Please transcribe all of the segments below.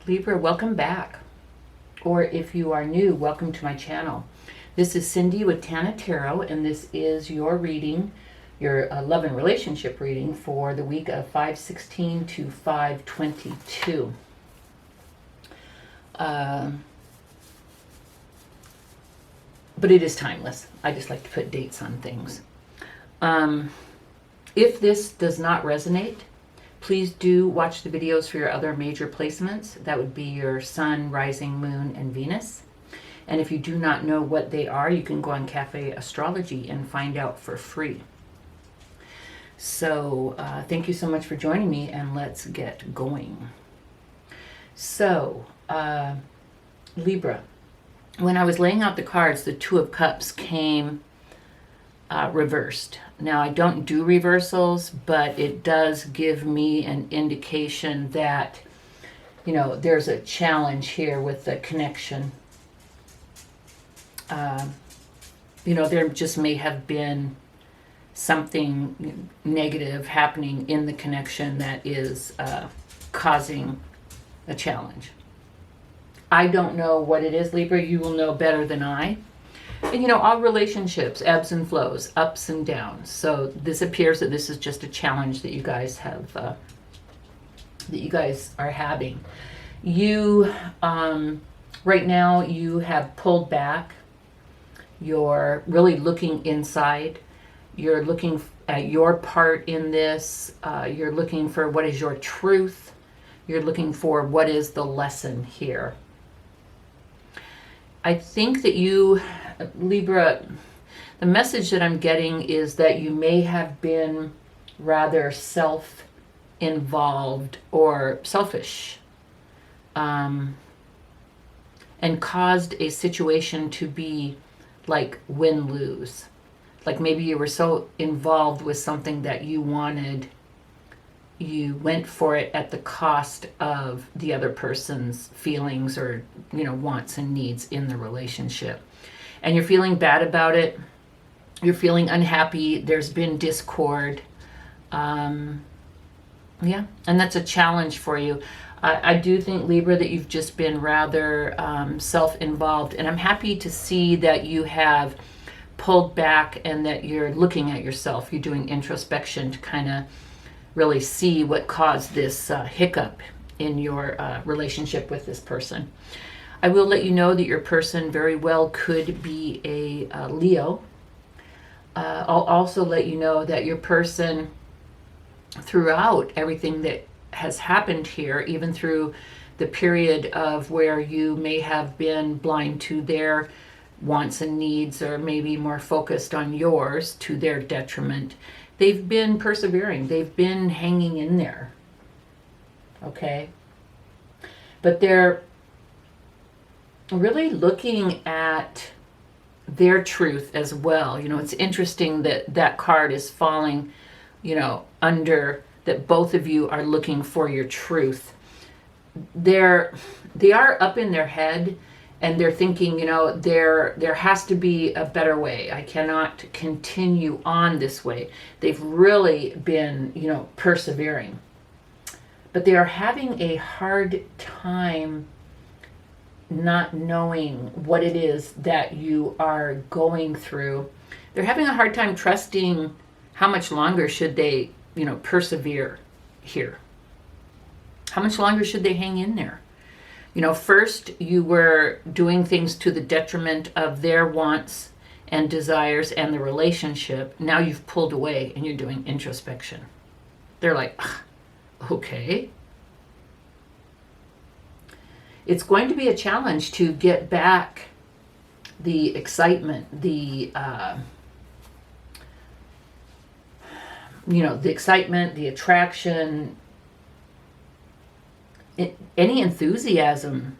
Libra, welcome back. Or if you are new, welcome to my channel. This is Cindy with Tana Tarot, and this is your reading, your love and relationship reading for the week of 5/16 to 5/22. But it is timeless. I just like to put dates on things. If this does not resonate, please do watch the videos for your other major placements. That would be your Sun, Rising, Moon, and Venus. And if you do not know what they are, you can go on Cafe Astrology and find out for free. So thank you so much for joining me, and let's get going. So, Libra, when I was laying out the cards, the Two of Cups came reversed. Now, I don't do reversals, but it does give me an indication that, you know, there's a challenge here with the connection. You know, there just may have been something negative happening in the connection that is causing a challenge. I don't know what it is, Libra. You will know better than I. And you know, all relationships, ebbs and flows, ups and downs. So this appears that this is just a challenge that you guys have, that you guys are having. You, right now, you have pulled back. You're really looking inside. You're looking at your part in this. You're looking for what is your truth. You're looking for what is the lesson here. I think that you, Libra, the message that I'm getting is that you may have been rather self-involved or selfish, and caused a situation to be like win-lose. Like maybe you were so involved with something that you wanted, you went for it at the cost of the other person's feelings or, you know, wants and needs in the relationship. And you're feeling bad about it. You're feeling unhappy. There's been discord. Yeah, and that's a challenge for you. I do think, Libra, that you've just been rather self-involved. And I'm happy to see that you have pulled back and that you're looking at yourself. You're doing introspection to kind of really see what caused this hiccup in your relationship with this person. I will let you know that your person very well could be a Leo. I'll also let you know that your person, throughout everything that has happened here, even through the period of where you may have been blind to their wants and needs, or maybe more focused on yours to their detriment, they've been persevering. They've been hanging in there. Okay? But they're really looking at their truth as well. You know, it's interesting that that card is falling, you know, under that both of you are looking for your truth. They are up in their head, and they're thinking, you know, there has to be a better way. I cannot continue on this way. They've really been, you know, persevering. But they are having a hard time not knowing what it is that you are going through. They're having a hard time trusting how much longer should they, you know, persevere here. How much longer should they hang in there? You know, first you were doing things to the detriment of their wants and desires and the relationship. Now you've pulled away and you're doing introspection. They're like, okay. It's going to be a challenge to get back the excitement, the, you know, the excitement, the attraction, any enthusiasm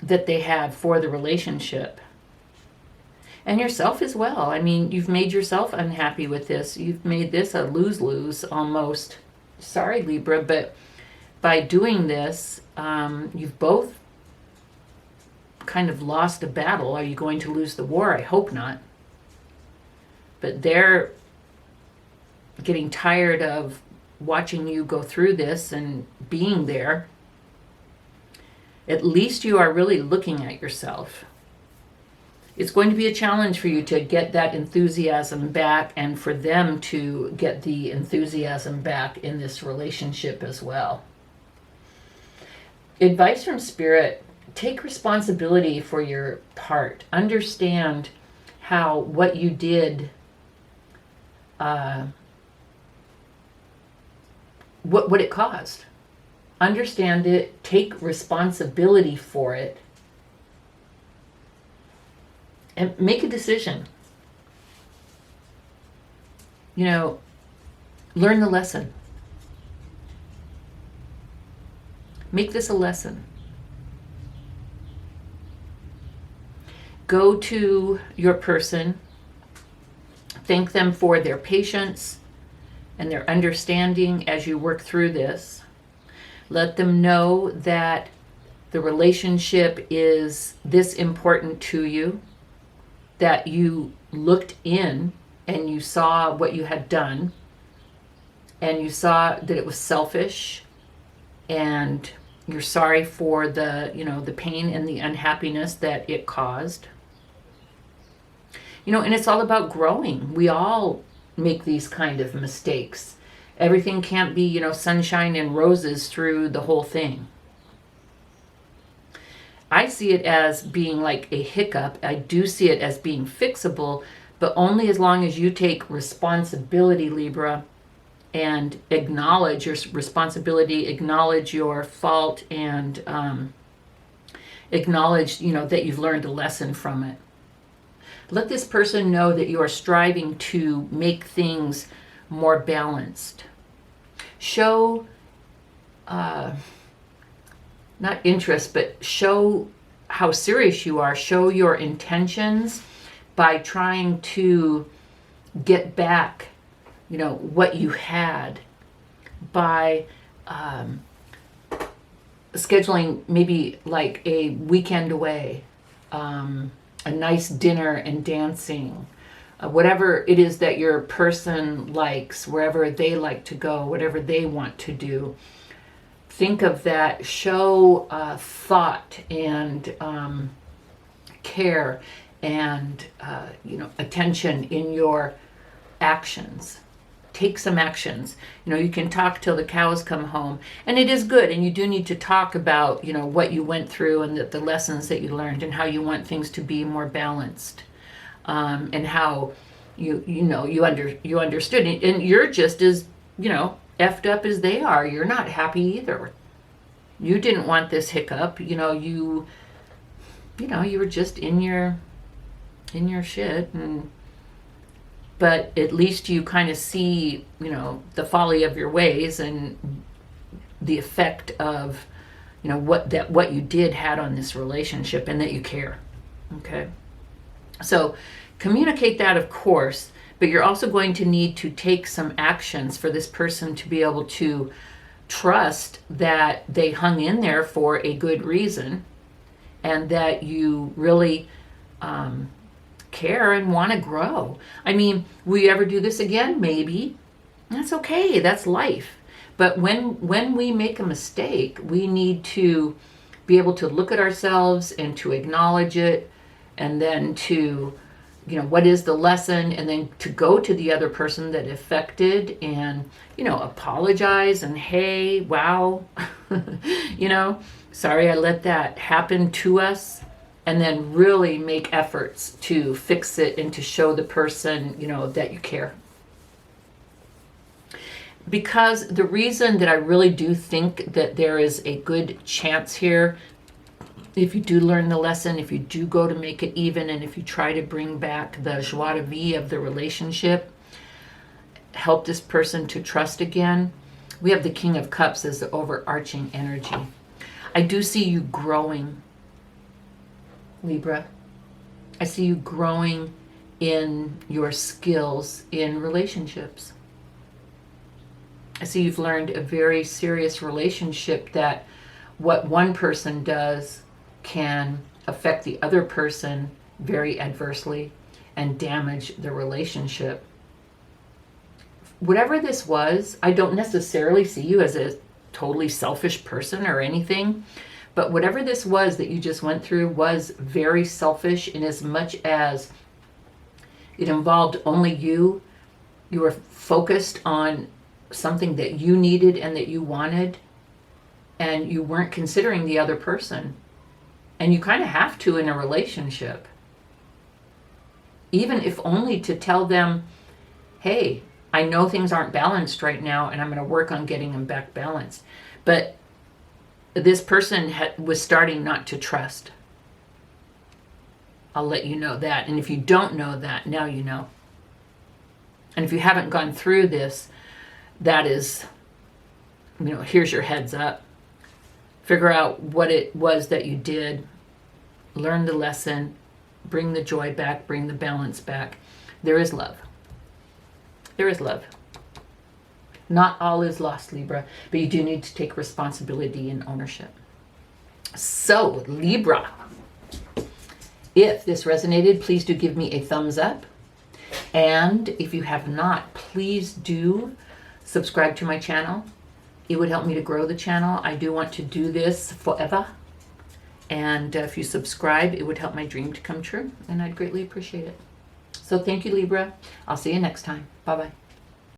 that they have for the relationship. And yourself as well. I mean, you've made yourself unhappy with this. You've made this a lose-lose almost. Sorry, Libra, but by doing this, you've both kind of lost a battle. Are you going to lose the war? I hope not. But they're getting tired of watching you go through this and being there at least you are really looking at yourself. It's going to be a challenge for you to get that enthusiasm back, and for them to get the enthusiasm back in this relationship as well. Advice from Spirit: take responsibility for your part. Understand how what you did, what it caused. Understand it, take responsibility for it, and make a decision. Learn the lesson. Make this a lesson. Go to your person, thank them for their patience and their understanding as you work through this. Let them know that the relationship is this important to you, that you looked in and you saw what you had done, and you saw that it was selfish, and you're sorry for the pain and the unhappiness that it caused. And it's all about growing. We all make these kind of mistakes. Everything can't be, sunshine and roses through the whole thing. I see it as being like a hiccup. I do see it as being fixable, but only as long as you take responsibility, Libra, and acknowledge your responsibility, acknowledge your fault, and acknowledge, that you've learned a lesson from it. Let this person know that you are striving to make things more balanced. Show, not interest, but show how serious you are. Show your intentions by trying to get back, what you had, by scheduling maybe like a weekend away, a nice dinner and dancing, whatever it is that your person likes, wherever they like to go, whatever they want to do. Think of that. Show thought and care and attention in your actions. Take some actions. You can talk till the cows come home, and it is good, and you do need to talk about what you went through and the lessons that you learned and how you want things to be more balanced, and how you understood it, and you're just as effed up as they are. You're not happy either. You didn't want this hiccup. You were just in your shit, but at least you kind of see, the folly of your ways and the effect of, what you did had on this relationship, and that you care. Okay. So communicate that, of course, but you're also going to need to take some actions for this person to be able to trust that they hung in there for a good reason, and that you really, care and want to grow. I mean, will you ever do this again? Maybe. That's okay. That's life. But when we make a mistake, we need to be able to look at ourselves and to acknowledge it, and then to, what is the lesson, and then to go to the other person that affected and, apologize and, hey, wow, sorry I let that happen to us. And then really make efforts to fix it and to show the person, that you care. Because the reason that I really do think that there is a good chance here, if you do learn the lesson, if you do go to make it even, and if you try to bring back the joie de vivre of the relationship, help this person to trust again, we have the King of Cups as the overarching energy. I do see you growing, Libra. I see you growing in your skills in relationships. I see you've learned a very serious relationship, that what one person does can affect the other person very adversely and damage the relationship. Whatever this was, I don't necessarily see you as a totally selfish person or anything, But whatever this was that you just went through was very selfish, in as much as it involved only you. You were focused on something that you needed and that you wanted, and you weren't considering the other person. And you kind of have to in a relationship. Even if only to tell them, hey, I know things aren't balanced right now, and I'm going to work on getting them back balanced. But this person was starting not to trust. I'll let you know that. And if you don't know that, now you know. And if you haven't gone through this, that is, here's your heads up. Figure out what it was that you did. Learn the lesson. Bring the joy back. Bring the balance back. There is love. There is love. Not all is lost, Libra, but you do need to take responsibility and ownership. So, Libra, if this resonated, please do give me a thumbs up. And if you have not, please do subscribe to my channel. It would help me to grow the channel. I do want to do this forever. And if you subscribe, it would help my dream to come true. And I'd greatly appreciate it. So thank you, Libra. I'll see you next time. Bye-bye.